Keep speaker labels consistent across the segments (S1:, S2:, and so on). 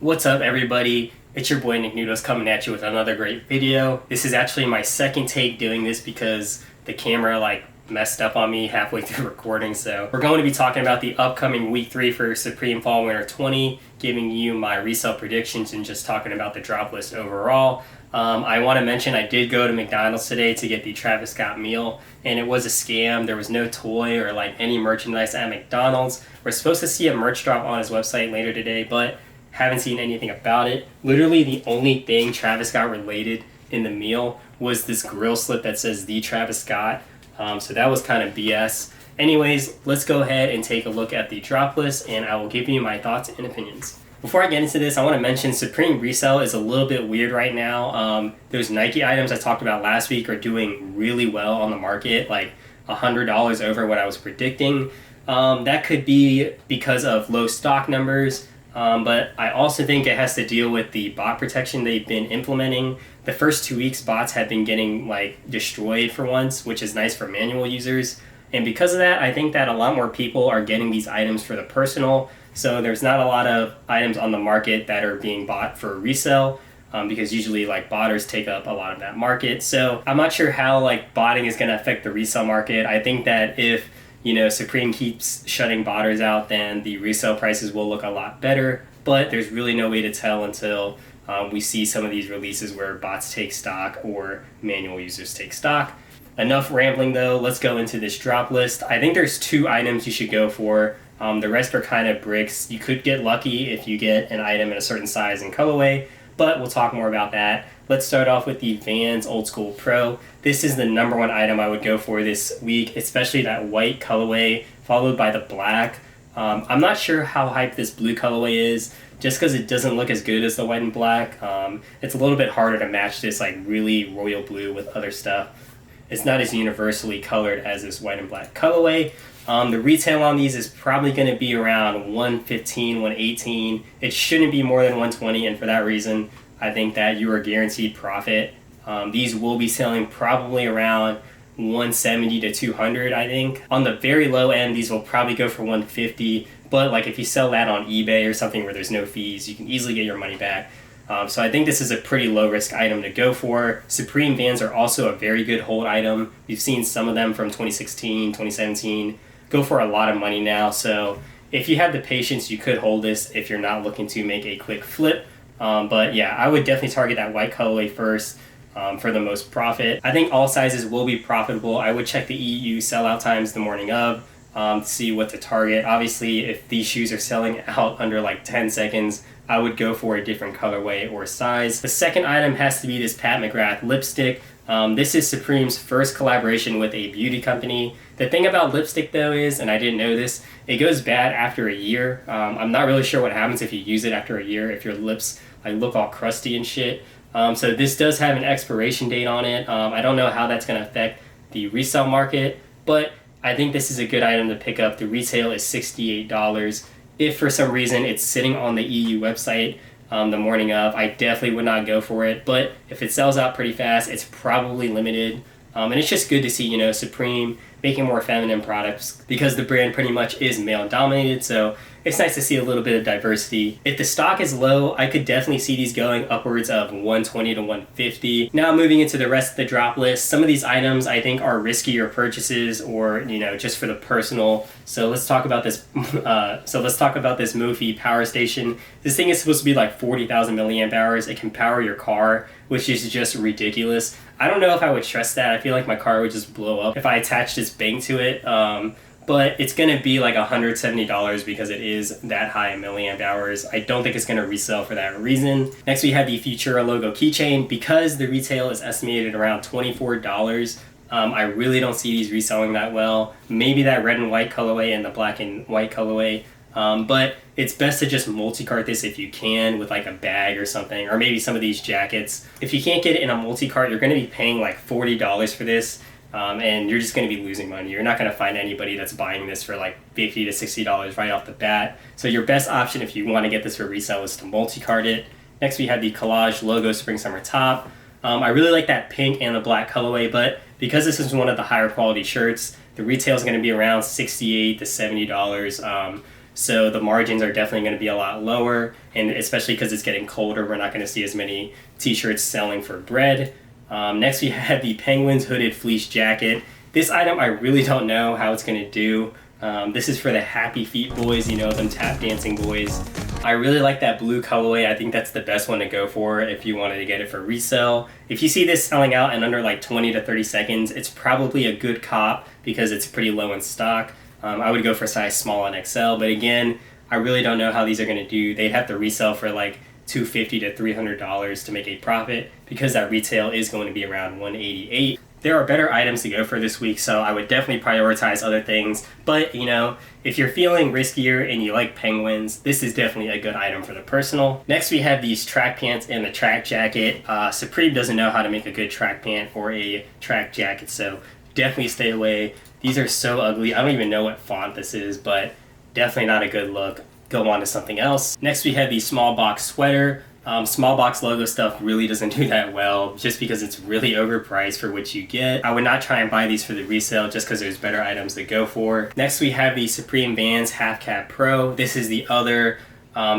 S1: What's up, everybody? It's your boy Nick Noodles coming at you with another great video. This is actually my second take doing this because the camera messed up on me halfway through recording. So we're going to be talking about the upcoming week 3 for Supreme Fall Winter 20, giving you my resale predictions and just talking about the drop list overall. I want to mention I did go to McDonald's today to get the Travis Scott meal, and it was a scam. There was no toy or any merchandise at McDonald's. We're supposed to see a merch drop on his website later today, but haven't seen anything about it. Literally the only thing Travis Scott related in the meal was this grill slip that says the Travis Scott. So that was kind of BS. Anyways, let's go ahead and take a look at the drop list and I will give you my thoughts and opinions. Before I get into this, I want to mention Supreme resale is a little bit weird right now. Those Nike items I talked about last week are doing really well on the market, like $100 over what I was predicting. That could be because of low stock numbers. But I also think it has to deal with the bot protection they've been implementing. The first 2 weeks, bots have been getting destroyed for once, which is nice for manual users. And because of that, I think that a lot more people are getting these items for the personal. So there's not a lot of items on the market that are being bought for resale, because usually botters take up a lot of that market. So I'm not sure how botting is going to affect the resale market. I think that if Supreme keeps shutting botters out, then the resale prices will look a lot better, but there's really no way to tell until we see some of these releases where bots take stock or manual users take stock. Enough rambling though, let's go into this drop list. I think there's 2 items you should go for. The rest are kind of bricks. You could get lucky if you get an item in a certain size and colorway, but we'll talk more about that. Let's start off with the Vans Old School Pro. This is the #1 item I would go for this week, especially that white colorway followed by the black. I'm not sure how hyped this blue colorway is, just because it doesn't look as good as the white and black. It's a little bit harder to match this really royal blue with other stuff. It's not as universally colored as this white and black colorway. The retail on these is probably going to be around $115, $118. It shouldn't be more than $120, and for that reason, I think that you are guaranteed profit. These will be selling probably around $170 to $200, I think. On the very low end, these will probably go for $150, but if you sell that on eBay or something where there's no fees, you can easily get your money back. So I think this is a pretty low risk item to go for. Supreme Vans are also a very good hold item. We've seen some of them from 2016, 2017 go for a lot of money now. So if you have the patience, you could hold this if you're not looking to make a quick flip. But yeah, I would definitely target that white colorway first for the most profit. I think all sizes will be profitable. I would check the EU sellout times the morning of to see what to target. Obviously, if these shoes are selling out under 10 seconds, I would go for a different colorway or size. The second item has to be this Mcgrath Lipstick. This is Supreme's first collaboration with a beauty company. The thing about lipstick though is, and I didn't know this, it goes bad after a year. I'm not really sure what happens if you use it after a year, if your lips look all crusty and shit. So this does have an expiration date on it. I don't know how that's going to affect the resale market, but I think this is a good item to pick up. The retail is $68. If for some reason it's sitting on the EU website the morning of, I definitely would not go for it. But if it sells out pretty fast, it's probably limited. And it's just good to see, Supreme making more feminine products because the brand pretty much is male dominated. So it's nice to see a little bit of diversity. If the stock is low, I could definitely see these going upwards of $120 to $150. Now moving into the rest of the drop list, some of these items I think are riskier purchases or, just for the personal. So let's talk about this. This Mophie power station. This thing is supposed to be 40,000 milliamp hours. It can power your car, which is just ridiculous. I don't know if I would trust that. I feel like my car would just blow up if I attached this bank to it. But it's going to be $170 because it is that high in milliamp hours. I don't think it's going to resell for that reason. Next, we have the Futura logo keychain. Because the retail is estimated around $24, I really don't see these reselling that well. Maybe that red and white colorway and the black and white colorway. But it's best to just multi-cart this if you can with a bag or something, or maybe some of these jackets. If you can't get it in a multi-cart, you're going to be paying $40 for this. And you're just going to be losing money. You're not going to find anybody that's buying this for $50 to $60 right off the bat. So your best option if you want to get this for resale is to multi-cart it. Next we have the Collage logo spring summer top. I really like that pink and the black colorway, but because this is one of the higher quality shirts, the retail is going to be around $68 to $70. so the margins are definitely going to be a lot lower, and especially because it's getting colder, we're not going to see as many t-shirts selling for bread. Next we have the Penguins hooded fleece jacket. This item I really don't know how it's going to do. This is for the happy feet boys, you know, them tap dancing boys. I really like that blue colorway. I think that's the best one to go for if you wanted to get it for resale. If you see this selling out in under like 20 to 30 seconds, it's probably a good cop because it's pretty low in stock. I would go for size small and XL, but again, I really don't know how these are going to do. They'd have to resell for like $250 to $300 to make a profit because that retail is going to be around $188. There are better items to go for this week, so I would definitely prioritize other things. But, you know, if you're feeling riskier and you like penguins, this is definitely a good item for the personal. Next, we have these track pants and the track jacket. Supreme doesn't know how to make a good track pant or a track jacket, so definitely stay away. These are so ugly. I don't even know what font this is, but definitely not a good look. Go on to something else. Next, we have the small box sweater. Small box logo stuff really doesn't do that well just because it's really overpriced for what you get. I would not try and buy these for the resale just because there's better items to go for. Next we have the Supreme Vans Half Cap Pro. This is the other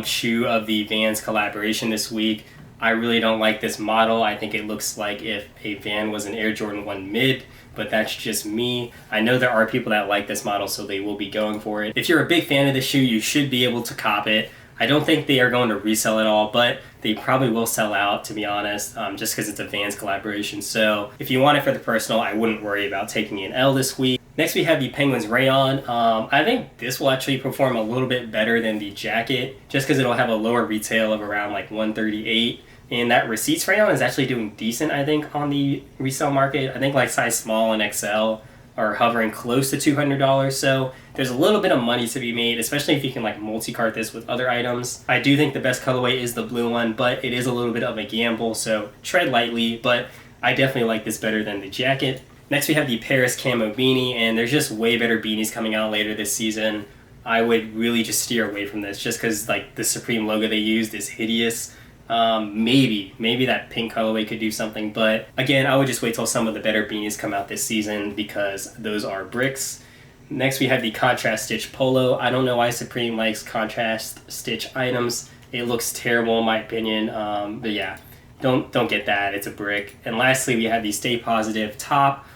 S1: shoe of the Vans collaboration this week. I really don't like this model. I think it looks like if a Van was an Air Jordan 1 mid, but that's just me. I know there are people that like this model, so they will be going for it. If you're a big fan of the shoe, you should be able to cop it. I don't think they are going to resell at all, but they probably will sell out, to be honest, just because it's a Vans collaboration. So if you want it for the personal, I wouldn't worry about taking an L this week. Next, we have the Penguins Rayon. I think this will actually perform a little bit better than the jacket, just because it'll have a lower retail of around like $138. And that Receipts Rayon is actually doing decent, I think, on the resale market. I think like size small and XL are hovering close to $200, so there's a little bit of money to be made, especially if you can like multi-cart this with other items. I do think the best colorway is the blue one, but it is a little bit of a gamble, so tread lightly, but I definitely like this better than the jacket. Next we have the Paris Camo Beanie, and there's just way better beanies coming out later this season. I would really just steer away from this just because like the Supreme logo they used is hideous. Maybe that pink colorway could do something, but again, I would just wait till some of the better beanies come out this season because those are bricks. Next, we have the Contrast Stitch Polo. I don't know why Supreme likes contrast stitch items. It looks terrible in my opinion, but yeah, don't get that. It's a brick. And lastly, we have the Stay Positive top.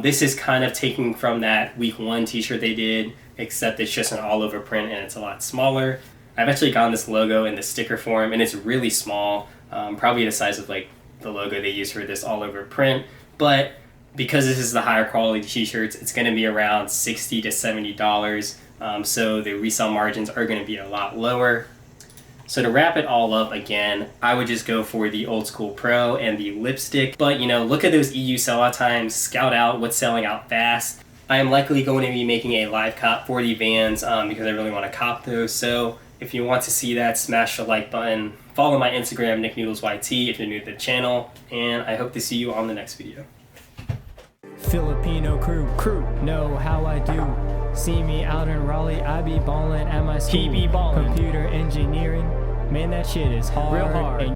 S1: This is kind of taking from that week 1 t-shirt they did, except it's just an all-over print and it's a lot smaller. I've actually gotten this logo in the sticker form, and it's really small, probably the size of like the logo they use for this all-over print. But because this is the higher quality t-shirts, it's going to be around $60 to $70. So the resale margins are going to be a lot lower. So to wrap it all up again, I would just go for the Old School Pro and the Lipstick. But you know, look at those EU sellout times, scout out what's selling out fast. I am likely going to be making a live cop for the Vans because I really want to cop those. So if you want to see that, smash the like button. Follow my Instagram, NickNoodlesYT, if you're new to the channel. And I hope to see you on the next video.
S2: Filipino crew, know how I do. See me out in Raleigh, I be ballin' at my school.
S1: He be ballin'.
S2: Computer engineering, man, that shit is hard. Real hard.